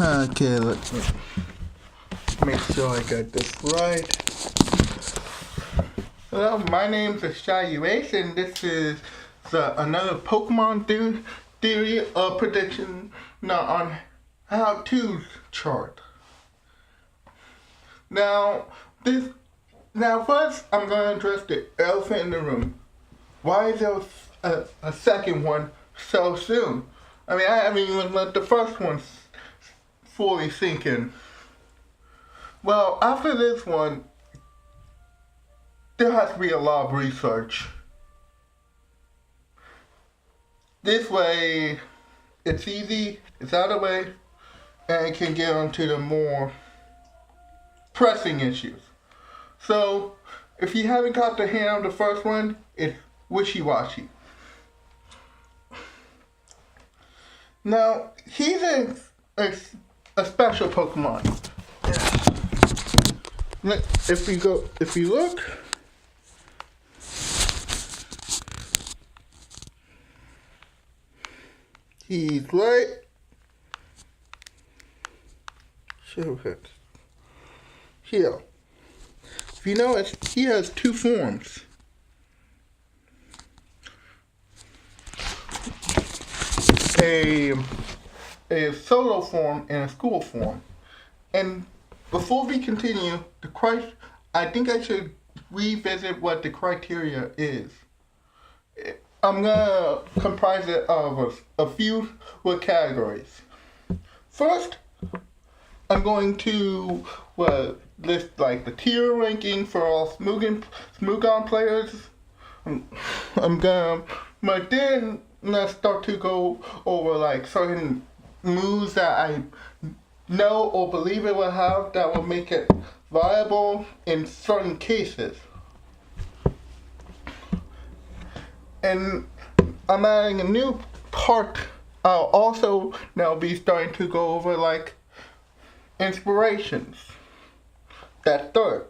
Okay, let's make sure I got this right. Hello, my name's Wishiwashi, and this is another Pokemon theory prediction on how-to chart. Now, first I'm going to address the elephant in the room. Why is there a second one so soon? I mean, let the first one fully sink in. Well, after this one, there has to be a lot of research. This way, it's easy, it's out of the way, and it can get onto the more pressing issues. So, if you haven't got the hang of the first one, it's Wishiwashi. Now, he's a special Pokemon. If you look, he's right. Show it here. If you notice, he has two forms. A solo form and a school form. And before we continue, I think I should revisit what the criteria is. I'm gonna comprise it of a few categories. First, I'm going to list like the tier ranking for all Smogon players. But then let's start to go over like certain moves that I know or believe it will have that will make it viable in certain cases. And I'm adding a new part. I'll also now be starting to go over like inspirations. That's third.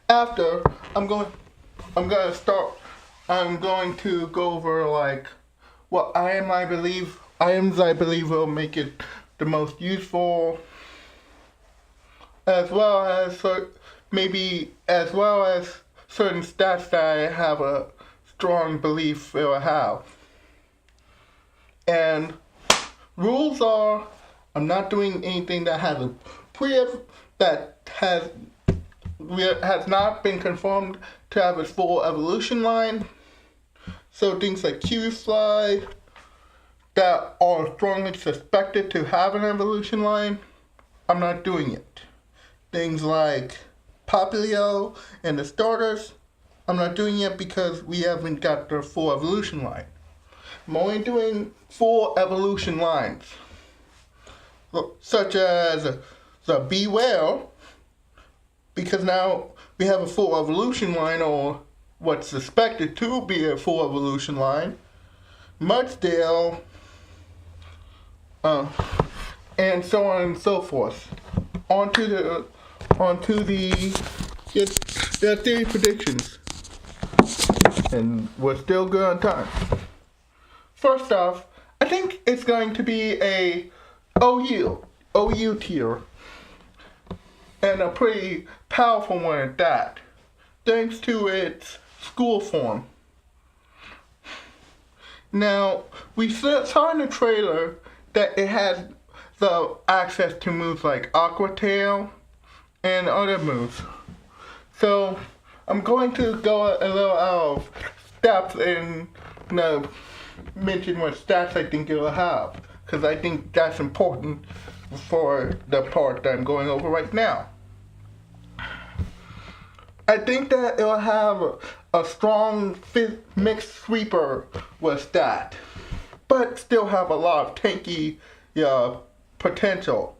After I'm going to go over like what items I believe will make it the most useful, as well as certain stats that I have a strong belief it will have. And rules are, I'm not doing anything that has has not been confirmed to have a full evolution line. So things like Q-Fly that are strongly suspected to have an evolution line, I'm not doing it. Things like Popplio and the starters, I'm not doing it because we haven't got their full evolution line. I'm only doing full evolution lines, such as the Beware, because now we have a full evolution line, or what's suspected to be a full evolution line, Mudsdale, and so on and so forth. Onto the theory predictions, and we're still good on time. First off, I think it's going to be a OU tier, and a pretty powerful one at that, thanks to its school form. Now, we saw in the trailer that it has the access to moves like Aqua Tail and other moves. So, I'm going to go a little out of depth and mention what stats I think it will have, because I think that's important for the part that I'm going over right now. I think that it will have a strong mixed sweeper with that, but still have a lot of tanky potential,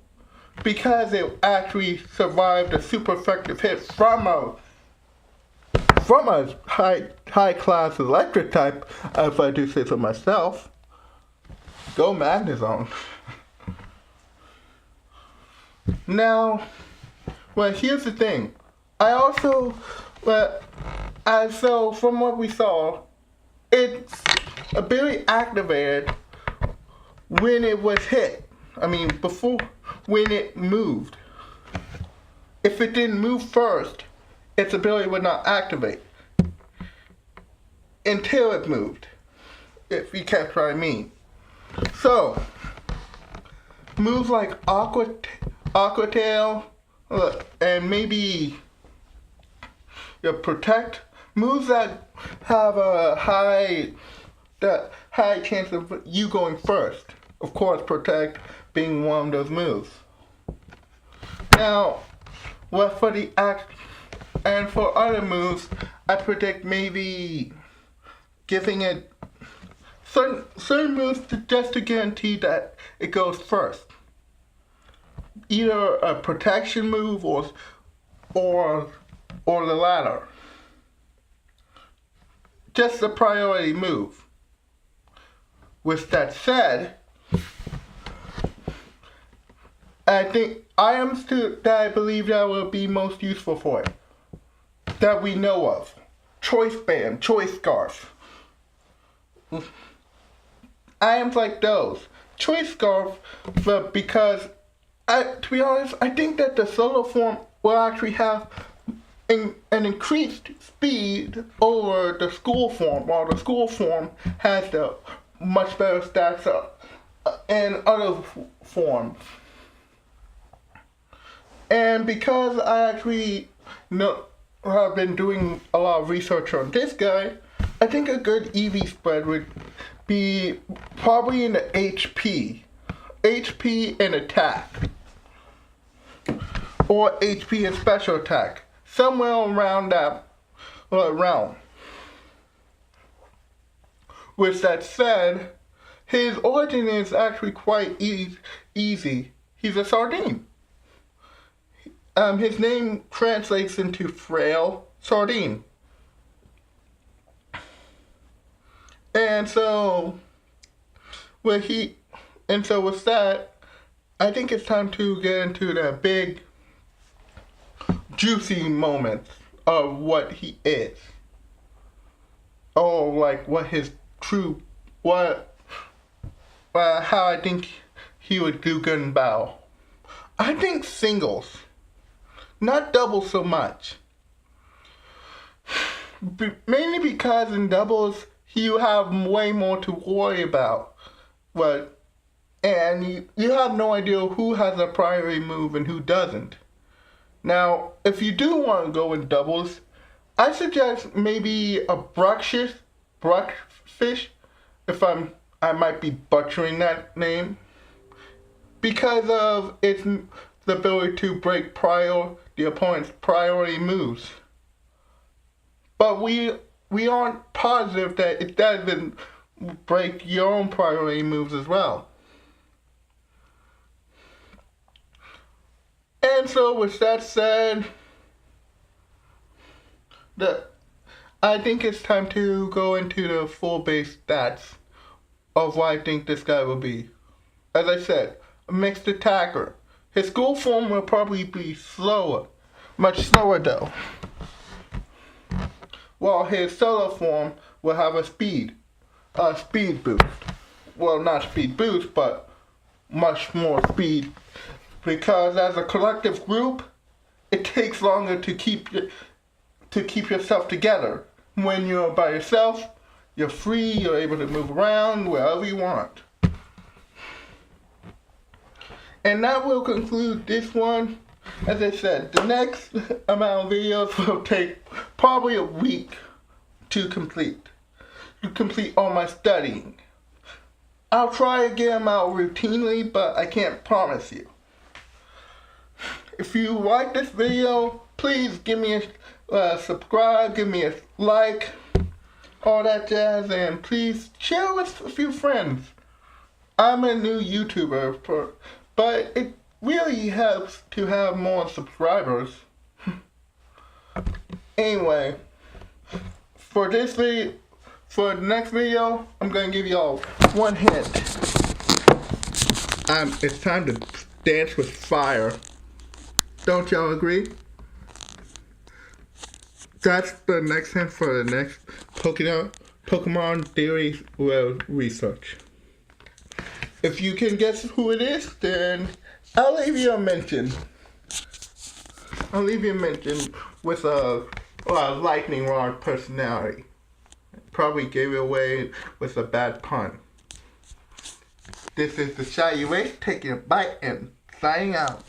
because it actually survived a super effective hit from a high class electric type, if I do say so myself. Go Magnezone. Now, here's the thing. So from what we saw, it's ability activated when it was hit. I mean, before when it moved. If it didn't move first, its ability would not activate until it moved, if you catch what I mean. So, moves like Aqua Tail, and maybe your Protect, moves that have a high chance of you going first. Of course, Protect being one of those moves. Now, and for other moves, I predict maybe giving it certain moves just to guarantee that it goes first. Either a protection move or the latter. Just a priority move. With that said, I think items that I believe that will be most useful for it, that we know of. Choice Band, Choice Scarf. Items like those. Choice Scarf, but because, to be honest, I think that the solo form will actually have an increased speed over the school form, while the school form has the much better stats in other forms. And because I actually have been doing a lot of research on this guy, I think a good EV spread would be probably in the HP and attack, or HP and special attack, somewhere around that realm. With that said, his origin is actually quite easy. He's a sardine. His name translates into frail sardine. And so with that, I think it's time to get into the big juicy moments of what he is. Or like what his true, how I think he would do good in battle. I think singles, not doubles so much. Mainly because in doubles, you have way more to worry about. And you have no idea who has a priority move and who doesn't. Now, if you do want to go in doubles, I suggest maybe a Bruckfish, if I might be butchering that name, because of its the ability to break the opponent's priority moves. But we aren't positive that it doesn't break your own priority moves as well. And so with that said, I think it's time to go into the full base stats of what I think this guy will be. As I said, a mixed attacker. His school form will probably be slower, much slower though. While his solo form will have a speed boost. Well, not speed boost, but much more speed. Because as a collective group, it takes longer to keep yourself together. When you're by yourself, you're free, you're able to move around wherever you want. And that will conclude this one. As I said, the next amount of videos will take probably a week to complete all my studying. I'll try to get them out routinely, but I can't promise you. If you like this video, please give me a subscribe, give me a like, all that jazz, and please share with a few friends. I'm a new YouTuber, but it really helps to have more subscribers. Anyway, for the next video, I'm going to give y'all one hint. It's time to dance with fire. Don't y'all agree? That's the next hint for the next Pokemon theory research. If you can guess who it is, then I'll leave you a mention. I'll leave you a mention with a lightning rod personality. Probably gave it away with a bad pun. This is the Shy Erase taking a bite and signing out.